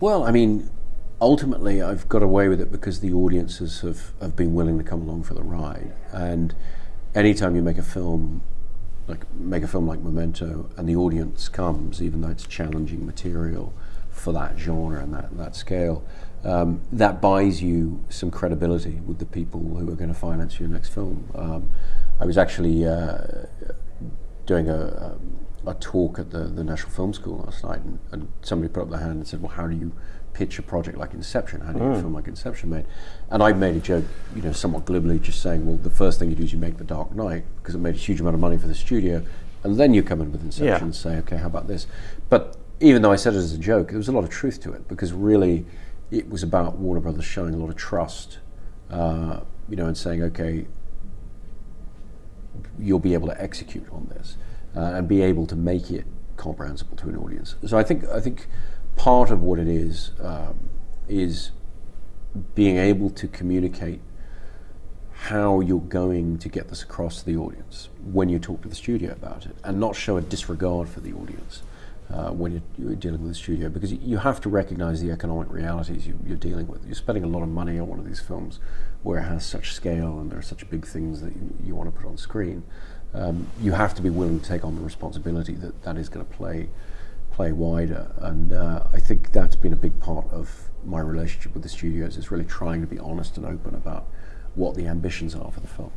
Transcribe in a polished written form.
Well, I mean, ultimately, I've got away with it because the audiences have been willing to come along for the ride. And anytime you make a film like Memento, and the audience comes, even though it's challenging material for that genre and that scale, that buys you some credibility with the people who are going to finance your next film. I was actually doing a talk at the National Film School last night, and somebody put up their hand and said, well, how do you pitch a project like Inception? How do you film like Inception made? And I made a joke, somewhat glibly, just saying, well, the first thing you do is you make The Dark Knight, because it made a huge amount of money for the studio, and then you come in with Inception and say, okay, how about this? But even though I said it as a joke, there was a lot of truth to it, because really it was about Warner Brothers showing a lot of trust, and saying, okay, you'll be able to execute on this and be able to make it comprehensible to an audience. So I think part of what it is being able to communicate how you're going to get this across to the audience when you talk to the studio about it, and not show a disregard for the audience when you're dealing with the studio, because you have to recognize the economic realities you're dealing with. You're spending a lot of money on one of these films where it has such scale and there are such big things that you want to put on screen. You have to be willing to take on the responsibility that is going to play wider, and I think that's been a big part of my relationship with the studios, is really trying to be honest and open about what the ambitions are for the film.